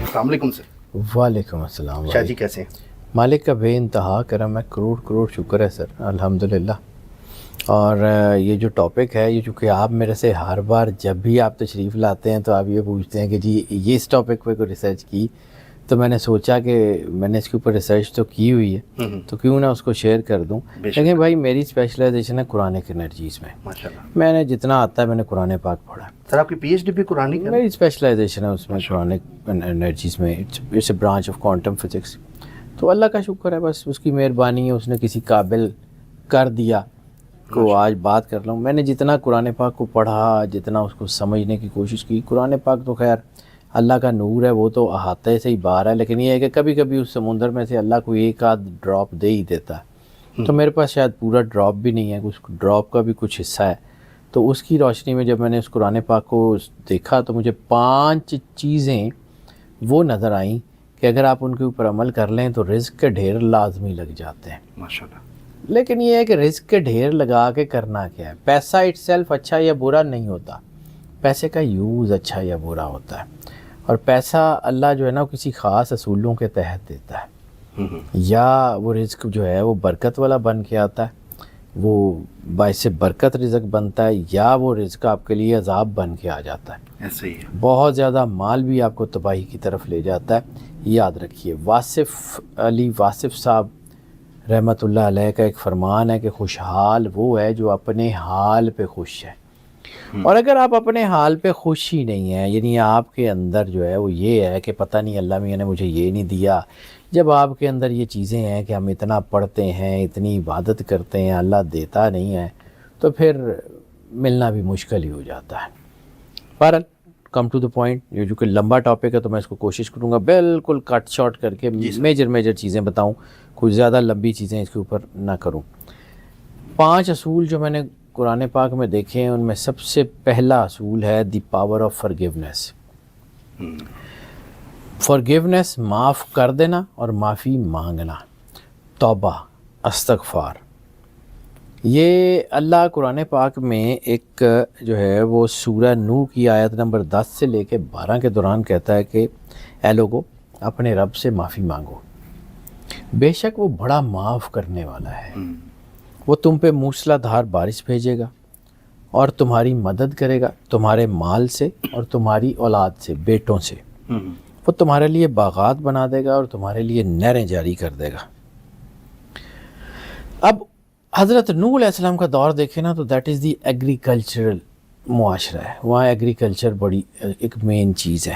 السلام علیکم سر۔ وعلیکم السلام۔ شاہ جی کیسے ہیں؟ مالک کا بے انتہا کرم ہے، کروڑ کروڑ شکر ہے سر، الحمدللہ۔ اور یہ جو ٹاپک ہے، یہ چونکہ آپ میرے سے ہر بار جب بھی آپ تشریف لاتے ہیں تو آپ یہ پوچھتے ہیں کہ جی یہ اس ٹاپک پہ کوئی ریسرچ کی، تو میں نے سوچا کہ میں نے اس کے اوپر ریسرچ تو کی ہوئی ہے تو کیوں نہ اس کو شیئر کر دوں۔ لیکن بھائی میری اسپیشلائزیشن ہے قرآنک انرجیز میں، ماشاءاللہ میں نے جتنا آتا ہے میں نے قرآن پاک پڑھا ہے۔ سر آپ کی پی ایچ ڈی بھی قرآنک ہے؟ میری اسپیشلائزیشن ہے اس میں، قرآنک انرجیز میں، it's a branch of quantum physics. تو اللہ کا شکر ہے، بس اس کی مہربانی ہے، اس نے کسی قابل کر دیا کو آج بات کر لوں۔ میں نے جتنا قرآن پاک کو پڑھا، جتنا اس کو سمجھنے کی کوشش کی، قرآن پاک تو خیر اللہ کا نور ہے، وہ تو احاطے سے ہی باہر ہے، لیکن یہ ہے کہ کبھی کبھی اس سمندر میں سے اللہ کو ایک آدھ ڈراپ دے ہی دیتا ہے۔ تو میرے پاس شاید پورا ڈراپ بھی نہیں ہے، اس ڈراپ کا بھی کچھ حصہ ہے۔ تو اس کی روشنی میں جب میں نے اس قرآن پاک کو دیکھا تو مجھے 5 چیزیں وہ نظر آئیں کہ اگر آپ ان کے اوپر عمل کر لیں تو رزق کے ڈھیر لازمی لگ جاتے ہیں۔ ماشاءاللہ۔ لیکن یہ ہے کہ رزق کے ڈھیر لگا کے کرنا کیا ہے؟ پیسہ اٹ سیلف اچھا یا برا نہیں ہوتا، پیسے کا یوز اچھا یا برا ہوتا ہے۔ اور پیسہ اللہ جو ہے نا کسی خاص اصولوں کے تحت دیتا ہے، یا وہ رزق جو ہے وہ برکت والا بن کے آتا ہے، وہ باعث برکت رزق بنتا ہے، یا وہ رزق آپ کے لیے عذاب بن کے آ جاتا ہے۔ ایسے ہی ہے، بہت زیادہ مال بھی آپ کو تباہی کی طرف لے جاتا ہے۔ یاد رکھیے، واصف علی واصف صاحب رحمۃ اللہ علیہ کا ایک فرمان ہے کہ خوشحال وہ ہے جو اپنے حال پہ خوش ہے۔ اور اگر آپ اپنے حال پہ خوش ہی نہیں ہیں، یعنی آپ کے اندر جو ہے وہ یہ ہے کہ پتہ نہیں اللہ میاں نے مجھے یہ نہیں دیا، جب آپ کے اندر یہ چیزیں ہیں کہ ہم اتنا پڑھتے ہیں، اتنی عبادت کرتے ہیں، اللہ دیتا نہیں ہے، تو پھر ملنا بھی مشکل ہی ہو جاتا ہے۔ بہرحال کم ٹو دا پوائنٹ، یہ جو کہ لمبا ٹاپک ہے تو میں اس کو کوشش کروں گا بالکل کٹ شارٹ کر کے میجر چیزیں بتاؤں، کوئی زیادہ لمبی چیزیں اس کے اوپر نہ کروں۔ 5 اصول جو میں نے قرآن پاک میں دیکھے ہیں، ان میں سب سے پہلا اصول ہے the power of forgiveness. Forgiveness, معاف کر دینا اور معافی مانگنا، توبہ، استغفار۔ یہ اللہ قرآن پاک میں ایک جو ہے وہ سورہ نوح کی آیت نمبر 10 سے لے کے 12 کے دوران کہتا ہے کہ اے لوگو اپنے رب سے معافی مانگو، بے شک وہ بڑا معاف کرنے والا ہے، وہ تم پہ موسلا دھار بارش بھیجے گا اور تمہاری مدد کرے گا تمہارے مال سے اور تمہاری اولاد سے، بیٹوں سے، وہ تمہارے لیے باغات بنا دے گا اور تمہارے لیے نہریں جاری کر دے گا۔ اب حضرت نوح علیہ السلام کا دور دیکھیں نا تو دیٹ از دی ایگریکلچرل معاشرہ ہے، وہاں ایگریکلچر بڑی ایک مین چیز ہے۔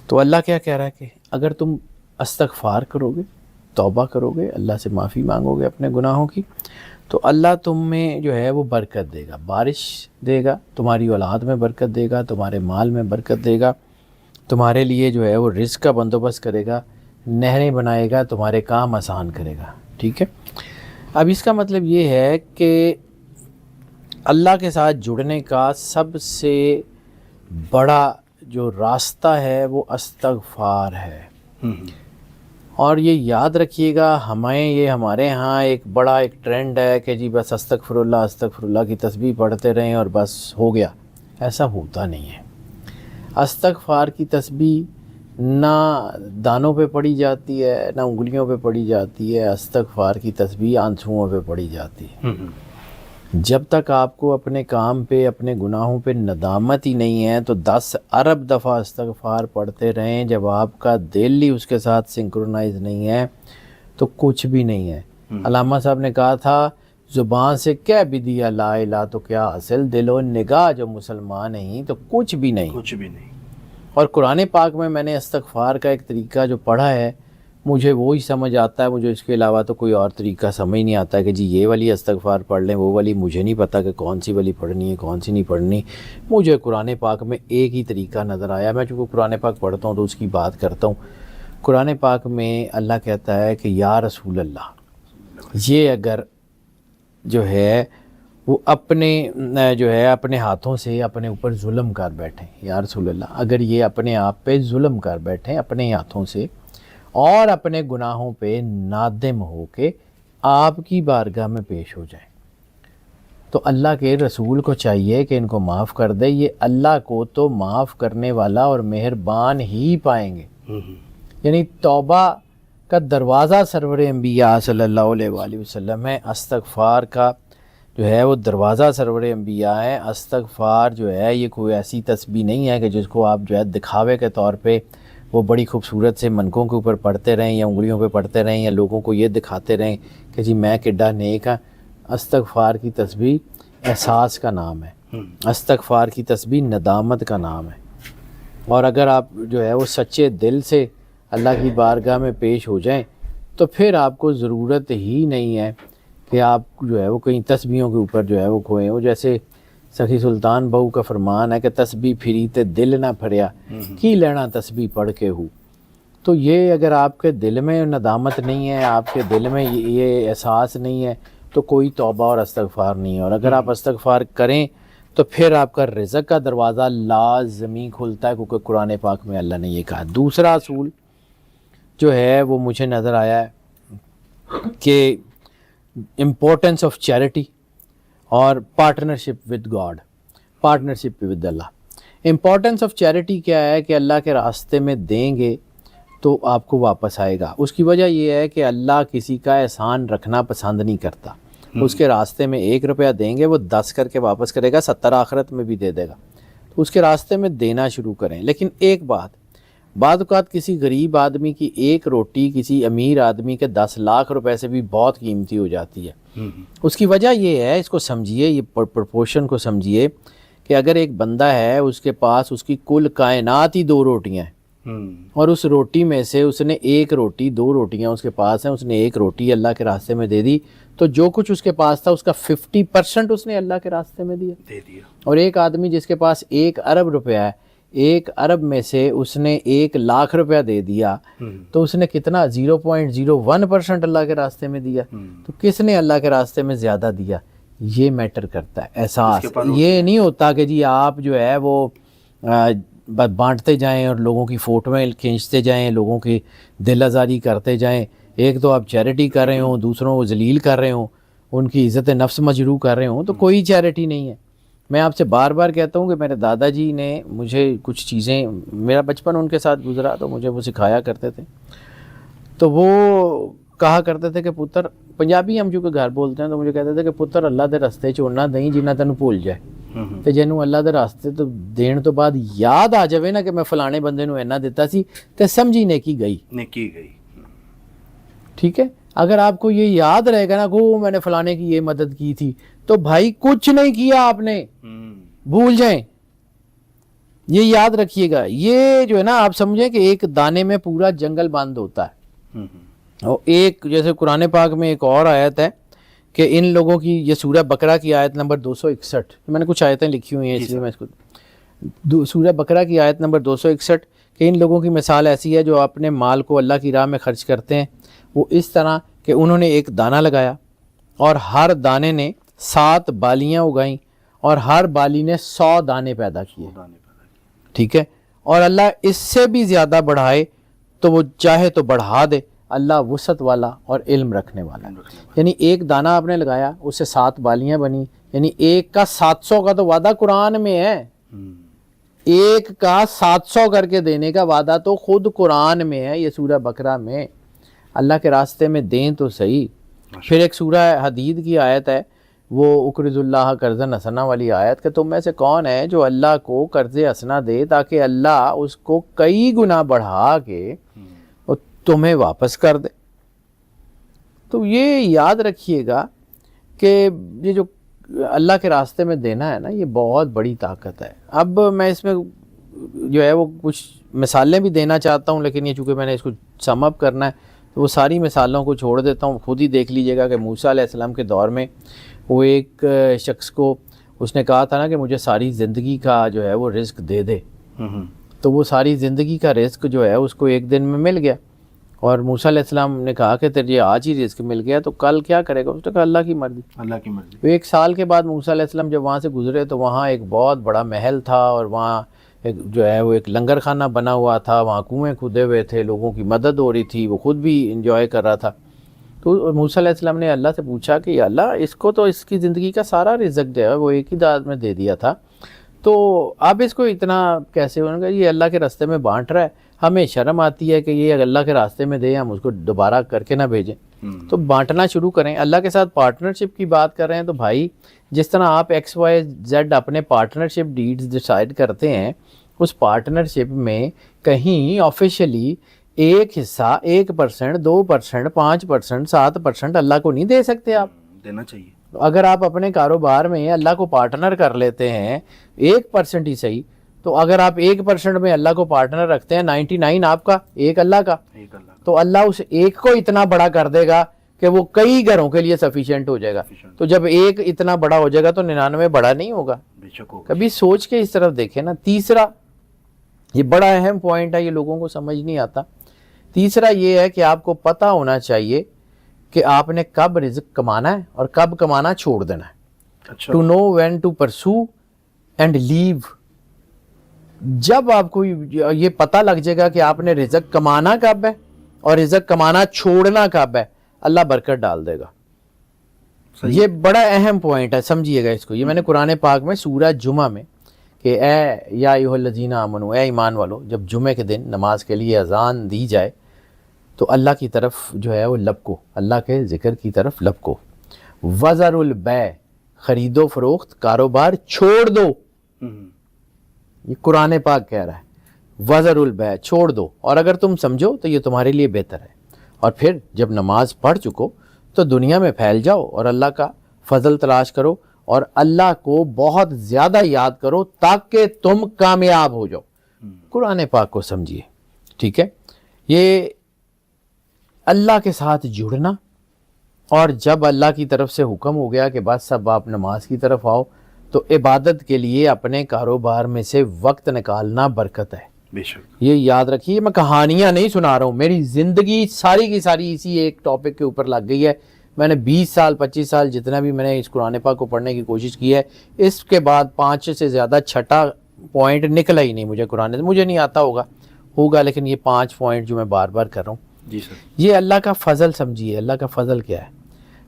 تو اللہ کیا کہہ رہا ہے کہ اگر تم استغفار کرو گے، توبہ کرو گے، اللہ سے معافی مانگو گے اپنے گناہوں کی، تو اللہ تم میں جو ہے وہ برکت دے گا، بارش دے گا، تمہاری اولاد میں برکت دے گا، تمہارے مال میں برکت دے گا، تمہارے لیے جو ہے وہ رزق کا بندوبست کرے گا، نہریں بنائے گا، تمہارے کام آسان کرے گا۔ ٹھیک ہے، اب اس کا مطلب یہ ہے کہ اللہ کے ساتھ جڑنے کا سب سے بڑا جو راستہ ہے وہ استغفار ہے۔ اور یہ یاد رکھیے گا، یہ ہمارے ہاں ایک بڑا ایک ٹرینڈ ہے کہ جی بس استغفر اللہ کی تسبیح پڑھتے رہیں اور بس ہو گیا۔ ایسا ہوتا نہیں ہے۔ استغفار کی تسبیح نہ دانوں پہ پڑھی جاتی ہے، نہ انگلیوں پہ پڑھی جاتی ہے، استغفار کی تسبیح آنسوؤں پہ پڑھی جاتی ہے۔ جب تک آپ کو اپنے کام پہ، اپنے گناہوں پہ ندامت ہی نہیں ہے تو 10 ارب دفعہ استغفار پڑھتے رہیں، جب آپ کا دل ہی اس کے ساتھ سنکرونائز نہیں ہے تو کچھ بھی نہیں ہے۔ علامہ صاحب نے کہا تھا زبان سے کہہ بھی دیا لا الہ تو کیا حاصل، دل و نگاہ جو مسلمان نہیں تو کچھ بھی نہیں، کچھ بھی نہیں۔ اور قرآن پاک میں نے استغفار کا ایک طریقہ جو پڑھا ہے مجھے وہی سمجھ آتا ہے، مجھے اس کے علاوہ تو کوئی اور طریقہ سمجھ نہیں آتا ہے کہ جی یہ والی استغفار پڑھ لیں، وہ والی مجھے نہیں پتہ کہ کون سی والی پڑھنی ہے کون سی نہیں پڑھنی۔ مجھے قرآن پاک میں ایک ہی طریقہ نظر آیا، میں چونکہ قرآن پاک پڑھتا ہوں تو اس کی بات کرتا ہوں۔ قرآن پاک میں اللہ کہتا ہے کہ یا رسول اللہ، یہ اگر جو ہے وہ اپنے ہاتھوں سے اپنے اوپر ظلم کر بیٹھیں، یا رسول اللہ اگر یہ اپنے آپ پہ ظلم کر بیٹھیں اپنے ہاتھوں سے اور اپنے گناہوں پہ نادم ہو کے آپ کی بارگاہ میں پیش ہو جائیں تو اللہ کے رسول کو چاہیے کہ ان کو معاف کر دے، یہ اللہ کو تو معاف کرنے والا اور مہربان ہی پائیں گے۔ یعنی توبہ کا دروازہ سرور انبیاء صلی اللہ علیہ وآلہ وسلم ہے. استغفار کا جو ہے وہ دروازہ سرور انبیاء ہے. استغفار جو ہے یہ کوئی ایسی تسبیح نہیں ہے کہ جس کو آپ جو ہے دکھاوے کے طور پہ وہ بڑی خوبصورت سے منکوں کے اوپر پڑھتے رہیں یا انگلیوں پہ پڑھتے رہیں یا لوگوں کو یہ دکھاتے رہیں کہ جی میں کڈا نیک ہاں. استغفار کی تسبیح احساس کا نام ہے. استغفار کی تسبیح ندامت کا نام ہے. اور اگر آپ جو ہے وہ سچے دل سے اللہ کی بارگاہ میں پیش ہو جائیں تو پھر آپ کو ضرورت ہی نہیں ہے کہ آپ جو ہے وہ کہیں تسبیحوں کے اوپر جو ہے وہ کھوئیں. وہ جیسے سخی سلطان بہو کا فرمان ہے کہ تسبیح پھری تے دل نہ پھریا کی لینا تسبیح پڑھ کے ہو. تو یہ اگر آپ کے دل میں ندامت نہیں ہے, آپ کے دل میں یہ احساس نہیں ہے, تو کوئی توبہ اور استغفار نہیں ہے. اور اگر آپ استغفار کریں تو پھر آپ کا رزق کا دروازہ لازمی کھلتا ہے, کیونکہ قرآن پاک میں اللہ نے یہ کہا. دوسرا اصول جو ہے وہ مجھے نظر آیا ہے کہ امپورٹنس آف چیریٹی اور partnership with God, partnership with Allah. Importance of charity کیا ہے کہ اللہ کے راستے میں دیں گے تو آپ کو واپس آئے گا. اس کی وجہ یہ ہے کہ اللہ کسی کا احسان رکھنا پسند نہیں کرتا. اس کے راستے میں 1 روپیہ دیں گے وہ 10 کر کے واپس کرے گا, 70 آخرت میں بھی دے دے گا. تو اس کے راستے میں دینا شروع کریں. لیکن ایک بات, بعض اوقات کسی غریب آدمی کی ایک روٹی کسی امیر آدمی کے 10 لاکھ روپے سے بھی بہت قیمتی ہو جاتی ہے. اس کی وجہ یہ ہے, اس کو سمجھیے, یہ پرپورشن کو سمجھیے کہ اگر ایک بندہ ہے اس کے پاس اس کی کل کائنات ہی 2 روٹیاں ہیں اور اس روٹی میں سے اس نے 1 روٹی, 2 روٹیاں اس کے پاس ہیں, اس نے 1 روٹی اللہ کے راستے میں دے دی, تو جو کچھ اس کے پاس تھا اس کا 50% اس نے اللہ کے راستے میں دے دیا. اور ایک آدمی جس کے پاس 1 ارب روپیہ ہے, 1 ارب میں سے اس نے 1 لاکھ روپیہ دے دیا, تو اس نے کتنا 0.01% اللہ کے راستے میں دیا. تو کس نے اللہ کے راستے میں زیادہ دیا, یہ میٹر کرتا ہے احساس. یہ نہیں ہوتا کہ جی آپ جو ہے وہ بانٹتے جائیں اور لوگوں کی فوٹویں کھینچتے جائیں, لوگوں کی دل آزاری کرتے جائیں. ایک تو آپ چیریٹی کر رہے ہوں, دوسروں کو ذلیل کر رہے ہوں, ان کی عزت نفس مجروح کر رہے ہوں, تو کوئی چیریٹی نہیں ہے. میں آپ سے بار بار کہتا ہوں کہ میرے دادا جی نے مجھے کچھ چیزیں, میرا بچپن ان کے ساتھ گزرا تو مجھے وہ سکھایا کرتے تھے. تو وہ کہا کرتے تھے کہ پتر, پنجابی ہم چونکہ گھر بولتے ہیں, تو مجھے کہتے تھے کہ پتر اللہ دے رستے چوڑنا دیں جنہ تینوں بھول جائے. تو جنوں اللہ دے راستے تو دین تو بعد یاد آ جاوے نا کہ میں فلانے بندے نو اینا دیتا سی, تے سمجھی نیکی گئی. ٹھیک ہے, اگر آپ کو یہ یاد رہے گا نا کہ میں نے فلانے کی یہ مدد کی تھی, تو بھائی کچھ نہیں کیا آپ نے, بھول جائیں. یہ یاد رکھیے گا. یہ جو ہے نا آپ سمجھیں کہ ایک دانے میں پورا جنگل بند ہوتا ہے. اور ایک جیسے قرآن پاک میں ایک اور آیت ہے کہ ان لوگوں کی, یہ سورہ بقرہ کی آیت نمبر 261, میں نے کچھ آیتیں لکھی ہوئی ہیں اس لیے میں اس کو, سورہ بقرہ کی آیت نمبر 261, کہ ان لوگوں کی مثال ایسی ہے جو اپنے مال کو اللہ کی راہ میں خرچ کرتے ہیں. وہ اس طرح کہ انہوں نے ایک دانہ لگایا اور ہر دانے نے 7 بالیاں اگائیں اور ہر بالی نے 100 دانے پیدا کیے. ٹھیک ہے, اور اللہ اس سے بھی زیادہ بڑھائے تو وہ چاہے تو بڑھا دے. اللہ وسعت والا اور علم رکھنے والا. یعنی ایک دانہ آپ نے لگایا, اس سے 7 بالیاں بنی, یعنی ایک کا 700 کا تو وعدہ قرآن میں ہے. ایک کا 700 کر کے دینے کا وعدہ تو خود قرآن میں ہے. یہ سورہ بقرہ میں, اللہ کے راستے میں دیں تو صحیح. پھر ایک سورہ حدید کی آیت ہے, وہ اقرض اللہ قرضا حسنا والی آیت, کہ تم میں سے کون ہے جو اللہ کو قرض حسنا دے تاکہ اللہ اس کو کئی گنا بڑھا کے تمہیں واپس کر دے. تو یہ یاد رکھیے گا کہ یہ جو اللہ کے راستے میں دینا ہے نا, یہ بہت بڑی طاقت ہے. اب میں اس میں جو ہے وہ کچھ مثالیں بھی دینا چاہتا ہوں, لیکن یہ چونکہ میں نے اس کو سم اپ کرنا ہے تو وہ ساری مثالوں کو چھوڑ دیتا ہوں. خود ہی دیکھ لیجئے گا کہ موسیٰ علیہ السلام کے دور میں وہ ایک شخص کو اس نے کہا تھا نا کہ مجھے ساری زندگی کا جو ہے وہ رزق دے دے. تو وہ ساری زندگی کا رزق جو ہے اس کو ایک دن میں مل گیا. اور موسیٰ علیہ السلام نے کہا کہ تجھے آج ہی رزق مل گیا تو کل کیا کرے گا؟ اس نے کہا اللہ کی مرضی. تو 1 سال کے بعد موسیٰ علیہ السلام جب وہاں سے گزرے تو وہاں ایک بہت بڑا محل تھا اور وہاں ایک جو ہے وہ ایک لنگر خانہ بنا ہوا تھا, وہاں کنویں کھودے ہوئے تھے, لوگوں کی مدد ہو رہی تھی, وہ خود بھی انجوائے کر رہا تھا. تو موسیٰ علیہ السلام نے اللہ سے پوچھا کہ یا اللہ اس کو تو اس کی زندگی کا سارا رزق جو ہے وہ ایک ہی داد میں دے دیا تھا, تو اب اس کو اتنا کیسے ہونے گا؟ یہ اللہ کے راستے میں بانٹ رہا ہے, ہمیں شرم آتی ہے کہ یہ اللہ کے راستے میں دے، ہم اس کو دوبارہ کر کے نہ بھیجیں، تو بانٹنا شروع کریں۔ اللہ کے ساتھ پارٹنرشپ کی بات کر رہے ہیں تو بھائی جس طرح آپ ایکس وائی زیڈ اپنے پارٹنرشپ ڈیڈز ڈیسائیڈ کرتے ہیں، اس پارٹنرشپ میں کہیں آفیشلی ایک حصہ 1%، 2%، 5%، 7% اللہ کو نہیں دے سکتے آپ؟ دینا چاہیے۔ اگر آپ اپنے کاروبار میں اللہ کو پارٹنر کر لیتے ہیں 1% ہی صحیح، تو اگر آپ 1% میں اللہ کو پارٹنر رکھتے ہیں، 99 آپ کا، ایک اللہ کا، ایک اللہ تو اللہ اس ایک کو اتنا بڑا کر دے گا کہ وہ کئی گھروں کے لیے سفیشینٹ ہو جائے گا۔ تو جب ایک اتنا بڑا ہو جائے گا تو 99 بڑا نہیں ہوگا؟ بے شک ہوگا۔ کبھی سوچ کے اس طرف دیکھیں نا۔ تیسرا، یہ بڑا اہم پوائنٹ ہے، یہ لوگوں کو سمجھ نہیں آتا۔ تیسرا یہ ہے کہ آپ کو پتہ ہونا چاہیے کہ آپ نے کب رزق کمانا ہے اور کب کمانا چھوڑ دینا ہے۔ اچھا، to know when to pursue and leave. جب آپ کو یہ پتہ لگ جائے گا کہ آپ نے رزق کمانا کب ہے اور رزق کمانا چھوڑنا کب ہے، اللہ برکت ڈال دے گا۔ صحیح۔ یہ بڑا اہم پوائنٹ ہے، سمجھیے گا اس کو۔ یہ میں نے قرآن پاک میں سورہ جمعہ میں کہ اے یا ایھا الذین آمنوا، اے ایمان والو، جب جمعے کے دن نماز کے لیے اذان دی جائے تو اللہ کی طرف جو ہے وہ لپکو، اللہ کے ذکر کی طرف لپکو۔ وذروا البیع، خرید و فروخت، کاروبار چھوڑ دو۔ یہ قرآن پاک کہہ رہا ہے، وذروا البیع، چھوڑ دو، اور اگر تم سمجھو تو یہ تمہارے لیے بہتر ہے۔ اور پھر جب نماز پڑھ چکو تو دنیا میں پھیل جاؤ اور اللہ کا فضل تلاش کرو اور اللہ کو بہت زیادہ یاد کرو تاکہ تم کامیاب ہو جاؤ۔ قرآن پاک کو سمجھیے، ٹھیک ہے؟ یہ اللہ کے ساتھ جڑنا، اور جب اللہ کی طرف سے حکم ہو گیا کہ بس اب آپ نماز کی طرف آؤ، تو عبادت کے لیے اپنے کاروبار میں سے وقت نکالنا برکت ہے۔ بے شک۔ یہ یاد رکھیے، میں کہانیاں نہیں سنا رہا ہوں، میری زندگی ساری کی ساری اسی ایک ٹاپک کے اوپر لگ گئی ہے۔ میں نے 20 سال 25 سال جتنا بھی میں نے اس قرآن پاک کو پڑھنے کی کوشش کی ہے، اس کے بعد 5 سے زیادہ چھٹا پوائنٹ نکلا ہی نہیں مجھے قرآن سے۔ مجھے نہیں آتا ہوگا لیکن یہ 5 پوائنٹ جو میں بار بار کر رہا ہوں، جی سر۔ یہ اللہ کا فضل سمجھیے۔ اللہ کا فضل کیا ہے؟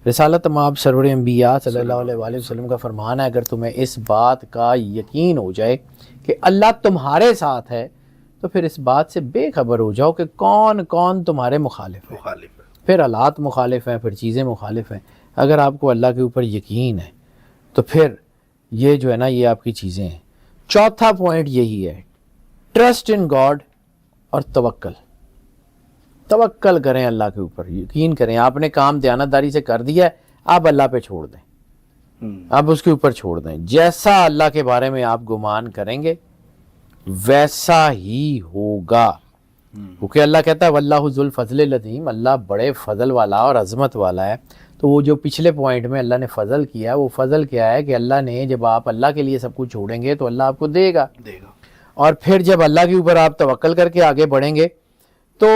رسالت مآب سرور انبیاء صلی اللہ علیہ وآلہ وسلم کا فرمان ہے، اگر تمہیں اس بات کا یقین ہو جائے کہ اللہ تمہارے ساتھ ہے تو پھر اس بات سے بے خبر ہو جاؤ کہ کون کون تمہارے مخالف ہے۔ مخالف ہے۔ پھر حالات مخالف ہیں، پھر چیزیں مخالف ہیں۔ اگر آپ کو اللہ کے اوپر یقین ہے تو پھر یہ جو ہے نا، یہ آپ کی چیزیں ہیں۔ چوتھا پوائنٹ یہی ہے، ٹرسٹ ان گاڈ اور توکل۔ توکل کریں اللہ کے اوپر، یقین کریں۔ آپ نے کام دیانتداری سے کر دیا ہے، آپ اللہ پہ چھوڑ دیں، آپ اس کے اوپر چھوڑ دیں۔ جیسا اللہ کے بارے میں آپ گمان کریں گے ویسا ہی ہوگا، کیونکہ اللہ کہتا ہے واللہ ذو الفضل العظیم، اللہ بڑے فضل والا اور عظمت والا ہے۔ تو وہ جو پچھلے پوائنٹ میں اللہ نے فضل کیا ہے، وہ فضل کیا ہے کہ اللہ نے جب آپ اللہ کے لیے سب کچھ چھوڑیں گے تو اللہ آپ کو دے گا، اور پھر جب اللہ کے اوپر آپ توکل کر کے آگے بڑھیں گے تو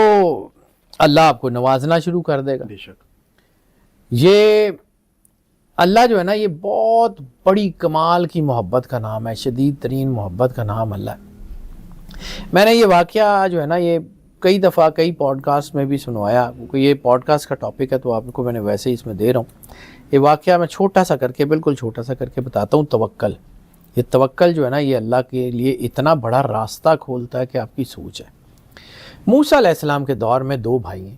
اللہ آپ کو نوازنا شروع کر دے گا۔ بے شک۔ یہ اللہ جو ہے نا، یہ بہت بڑی کمال کی محبت کا نام ہے، شدید ترین محبت کا نام اللہ ہے۔ میں نے یہ واقعہ جو ہے نا، یہ کئی دفعہ کئی پوڈ کاسٹ میں بھی سنوایا، کیونکہ یہ پوڈ کاسٹ کا ٹاپک ہے تو آپ کو میں نے ویسے ہی اس میں دے رہا ہوں۔ یہ واقعہ میں چھوٹا سا کر کے، بالکل چھوٹا سا کر کے بتاتا ہوں۔ توکل، یہ توکل جو ہے نا، یہ اللہ کے لیے اتنا بڑا راستہ کھولتا ہے کہ آپ کی سوچ ہے۔ موسیٰ علیہ السلام کے دور میں 2 بھائی ہیں،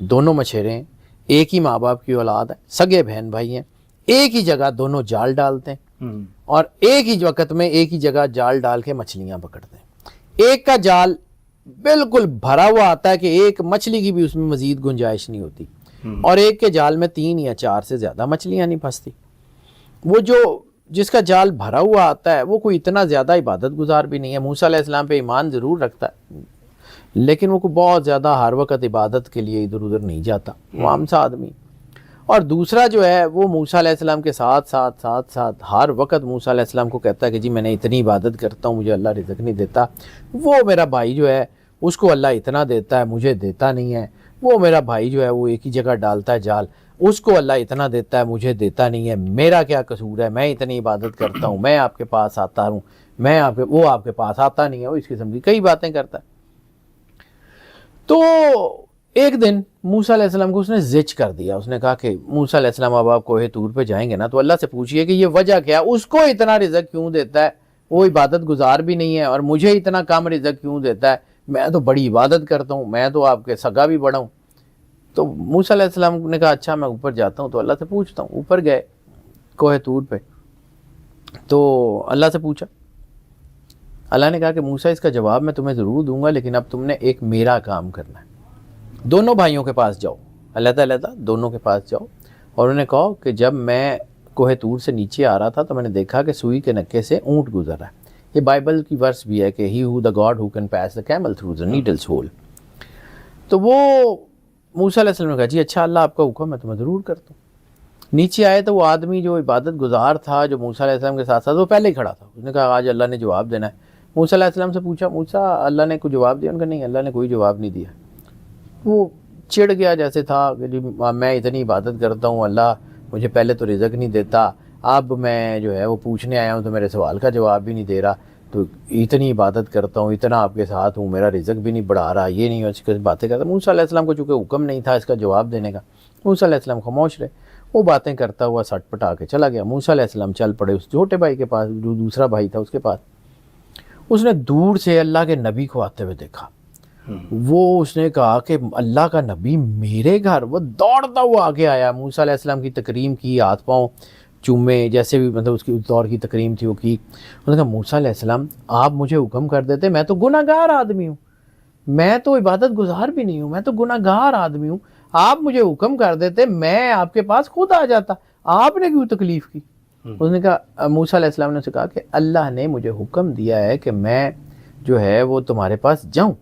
دونوں مچھیرے ہیں، ایک ہی ماں باپ کی اولاد ہے، سگے بہن بھائی ہیں، ایک ہی جگہ دونوں جال ڈالتے ہیں اور ایک ہی وقت میں ایک ہی جگہ جال ڈال کے مچھلیاں پکڑتے ہیں۔ ایک کا جال بالکل بھرا ہوا آتا ہے کہ ایک مچھلی کی بھی اس میں مزید گنجائش نہیں ہوتی، اور ایک کے جال میں 3 یا 4 سے زیادہ مچھلیاں نہیں پھنستی۔ وہ جس کا جال بھرا ہوا آتا ہے وہ کوئی اتنا زیادہ عبادت گزار بھی نہیں ہے، موسیٰ علیہ السلام پہ ایمان ضرور رکھتا ہے لیکن وہ کوئی بہت زیادہ ہر وقت عبادت کے لیے ادھر ادھر نہیں جاتا، وہ عام سا آدمی۔ اور دوسرا جو ہے وہ موسیٰ علیہ السلام کے ساتھ ہر وقت موسیٰ علیہ السلام کو کہتا ہے کہ جی میں نے اتنی عبادت کرتا ہوں، مجھے اللہ رزق نہیں دیتا۔ وہ میرا بھائی جو ہے اس کو اللہ اتنا دیتا ہے، مجھے دیتا نہیں ہے۔ وہ میرا بھائی جو ہے وہ ایک ہی جگہ ڈالتا ہے جال، اس کو اللہ اتنا دیتا ہے، مجھے دیتا نہیں ہے۔ میرا کیا قصور ہے، میں اتنی عبادت کرتا ہوں، میں آپ کے پاس آتا ہوں، وہ آپ کے پاس آتا نہیں ہے۔ وہ اس قسم کی کئی باتیں کرتا ہے۔ تو ایک دن موسیٰ علیہ السلام کو اس نے زچ کر دیا، اس نے کہا کہ موسیٰ علیہ السلام اب آپ کوہ طور پہ جائیں گے نا تو اللہ سے پوچھئے کہ یہ وجہ کیا ہے، اس کو اتنا رزق کیوں دیتا ہے، وہ عبادت گزار بھی نہیں ہے، اور مجھے اتنا کم رزق کیوں دیتا ہے، میں تو بڑی عبادت کرتا ہوں, میں تو آپ کے سگا بھی بڑا ہوں. تو موسیٰ علیہ السلام نے کہا اچھا میں اوپر جاتا ہوں تو اللہ سے پوچھتا ہوں. اوپر گئے کوہ طور پہ, تو اللہ سے پوچھا. اللہ نے کہا کہ موسیٰ اس کا جواب میں تمہیں ضرور دوں گا, لیکن اب تم نے ایک میرا کام کرنا ہے. دونوں بھائیوں کے پاس جاؤ, علیحدہ دونوں کے پاس جاؤ, اور انہوں نے کہا کہ جب میں کوہ طور سے نیچے آ رہا تھا تو میں نے دیکھا کہ سوئی کے نکے سے اونٹ گزر رہا ہے. یہ بائبل کی ورس بھی ہے کہ he who the God who can pass the camel through the needles hole. تو وہ موسیٰ علیہ السلام نے کہا جی اچھا اللہ آپ کا حکم ہے تو میں ضرور کرتا ہوں. نیچے آئے تو وہ آدمی جو عبادت گزار تھا جو موسیٰ علیہ السلام کے ساتھ ساتھ, وہ پہلے ہی کھڑا تھا. اس نے کہا آج اللہ نے جواب دینا ہے. موسیٰ علیہ السلام سے پوچھا موسیٰ اللہ نے کوئی جواب دیا؟ ان کا نہیں, اللہ نے کوئی جواب نہیں دیا. وہ چڑ گیا جیسے تھا کہ جی میں اتنی عبادت کرتا ہوں, اللہ مجھے پہلے تو رزق نہیں دیتا, اب میں جو ہے وہ پوچھنے آیا ہوں تو میرے سوال کا جواب بھی نہیں دے رہا, تو اتنی عبادت کرتا ہوں, اتنا آپ کے ساتھ ہوں, میرا رزق بھی نہیں بڑھا رہا, یہ نہیں, اس کی باتیں کرتا. موسیٰ علیہ السلام کو چونکہ حکم نہیں تھا اس کا جواب دینے کا, موسیٰ علیہ السلام خاموش رہے. وہ باتیں کرتا ہوا سٹ پٹا کے چلا گیا. موسیٰ علیہ السلام چل پڑے اس چھوٹے بھائی کے پاس, جو دوسرا بھائی تھا اس کے پاس. اس نے دور سے اللہ کے نبی کو آتے ہوئے دیکھا. وہ اس نے کہا کہ اللہ کا نبی میرے گھر. وہ دوڑتا ہوا آگے آیا, موسیٰ علیہ السلام کی تکریم کی, ہاتھ پاؤں چومے, جیسے بھی مطلب اس کی دور کی تکریم تھی وہ کی. انہوں نے کہا موسیٰ علیہ السلام آپ مجھے حکم کر دیتے, میں تو گناہ گار آدمی ہوں, میں تو عبادت گزار بھی نہیں ہوں, میں تو گناہ گار آدمی ہوں, آپ مجھے حکم کر دیتے میں آپ کے پاس خود آ جاتا, آپ نے کیوں تکلیف کی؟ اس نے کہا موسیٰ علیہ السلام نے اسے کہا کہ اللہ نے مجھے حکم دیا ہے کہ میں جو ہے وہ تمہارے پاس جاؤں.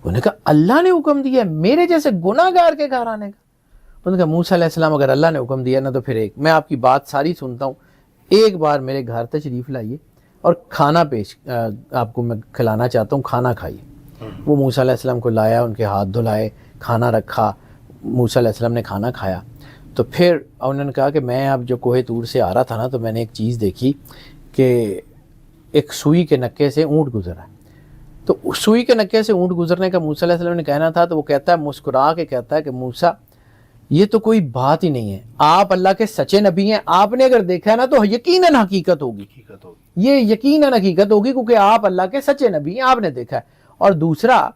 انہوں نے کہا اللہ نے حکم دیا ہے میرے جیسے گناہ گار کے گھر آنے کا؟ انہوں نے کہا موسیٰ علیہ السلام اگر اللہ نے حکم دیا نا تو پھر ایک میں آپ کی بات ساری سنتا ہوں, ایک بار میرے گھر تشریف لائیے اور کھانا پیش آپ کو میں کھلانا چاہتا ہوں, کھانا کھائیے. وہ موسیٰ علیہ السلام کو لایا, ان کے ہاتھ دھلائے, کھانا رکھا, موسیٰ علیہ السلام نے کھانا کھایا. تو پھر انہوں نے کہا کہ میں اب جو کوہ طور سے آ رہا تھا نا تو میں نے ایک چیز دیکھی کہ ایک سوئی کے نکے سے اونٹ گزرا ہے. تو سوئی کے نکے سے اونٹ گزرنے کا موسیٰ علیہ السلام نے کہنا تھا, تو وہ کہتا ہے مسکرا کے کہتا ہے کہ موسیٰ یہ تو کوئی بات ہی نہیں ہے, آپ اللہ کے سچے نبی ہیں, آپ نے اگر دیکھا ہے نا تو یقیناً حقیقت ہوگی, یہ یقیناً حقیقت ہوگی کیونکہ آپ اللہ کے سچے نبی ہیں, آپ نے دیکھا ہے. اور دوسرا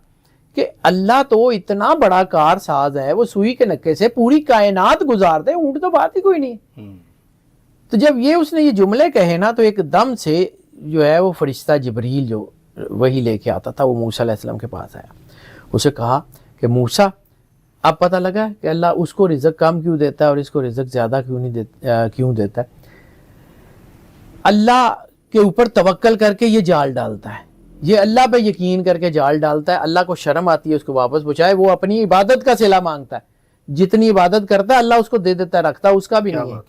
کہ اللہ تو اتنا بڑا کار ساز ہے, وہ سوئی کے نکے سے پوری کائنات گزار دے, اونٹ تو بات ہی کوئی نہیں. تو جب یہ اس نے یہ جملے کہے نا تو ایک دم سے جو ہے وہ فرشتہ جبریل جو وہی لے کے آتا تھا وہ موسیٰ علیہ السلام کے پاس آیا. اسے کہا کہ موسیٰ اب پتہ لگا کہ اللہ اس کو رزق کم کیوں دیتا ہے اور اس کو رزق زیادہ کیوں دیتا ہے. اللہ کے اوپر توکل کر کے یہ جال ڈالتا ہے, یہ اللہ پہ یقین کر کے جال ڈالتا ہے. اللہ کو شرم آتی ہے اس کو واپس پہنچائے, وہ اپنی عبادت کا صلہ مانگتا ہے, جتنی عبادت کرتا ہے اللہ اس کو دے دیتا ہے, رکھتا اس کا بھی نہیں ہے.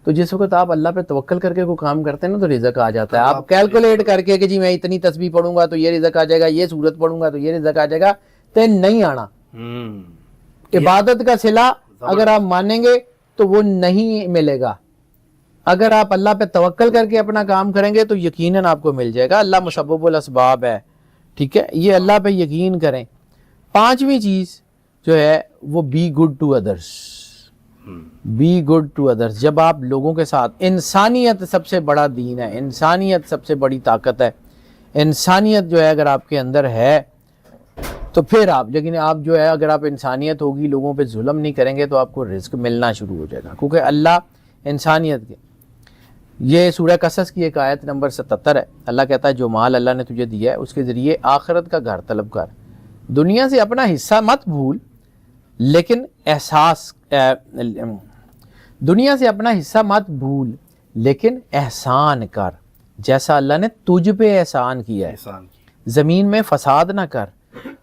تو جس وقت آپ اللہ پہ توکل کر کے کوئی کام کرتے ہیں نا تو رزق آ جاتا ہے. آپ کیلکولیٹ کر کے کہ جی میں اتنی تسبیح پڑھوں گا تو یہ رزق آ جائے گا, یہ سورت پڑھوں گا تو یہ رزق آ جائے گا, تو نہیں آنا. عبادت کا صلہ اگر آپ مانیں گے تو وہ نہیں ملے گا. اگر آپ اللہ پہ توکل کر کے اپنا کام کریں گے تو یقیناً آپ کو مل جائے گا. اللہ مسبب الاسباب ہے, ٹھیک ہے, یہ اللہ پہ یقین کریں. پانچویں چیز جو ہے وہ be good to others, be good to others. جب آپ لوگوں کے ساتھ, انسانیت سب سے بڑا دین ہے, انسانیت سب سے بڑی طاقت ہے. انسانیت جو ہے اگر آپ کے اندر ہے تو پھر آپ, لیکن آپ جو ہے اگر آپ انسانیت ہوگی, لوگوں پہ ظلم نہیں کریں گے تو آپ کو رزق ملنا شروع ہو جائے گا, کیونکہ اللہ انسانیت کے. یہ سورہ قصص کی ایک آیت نمبر 77 ہے. اللہ کہتا ہے جو مال اللہ نے تجھے دیا ہے اس کے ذریعے آخرت کا گھر طلب کر, دنیا سے اپنا حصہ مت بھول لیکن دنیا سے اپنا حصہ مت بھول لیکن احسان کر جیسا اللہ نے تجھ پہ احسان کیا ہے. زمین میں فساد نہ کر,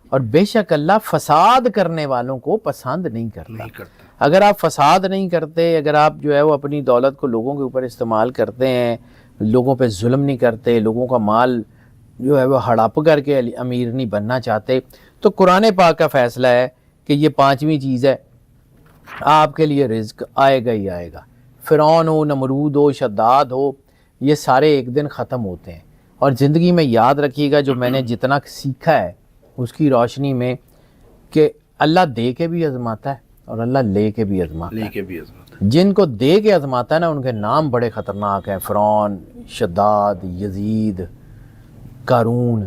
اور بے شک اللہ فساد کرنے والوں کو پسند نہیں کرتا. اگر آپ فساد نہیں کرتے, اگر آپ جو ہے وہ اپنی دولت کو لوگوں کے اوپر استعمال کرتے ہیں, لوگوں پہ ظلم نہیں کرتے, لوگوں کا مال جو ہے وہ ہڑپ کر کے امیر نہیں بننا چاہتے, تو قرآن پاک کا فیصلہ ہے کہ یہ پانچویں چیز ہے, آپ کے لیے رزق آئے گا ہی آئے گا. فرعون ہو, نمرود ہو, شداد ہو, یہ سارے ایک دن ختم ہوتے ہیں. اور زندگی میں یاد رکھیے گا جو میں نے جتنا سیکھا ہے اس کی روشنی میں, کہ اللہ دے کے بھی آزماتا ہے اور اللہ لے کے بھی آزماتا ہے. جن کو دے کے آزماتا ہے نا ان کے نام بڑے خطرناک ہیں, فرعون, شداد, یزید, قارون,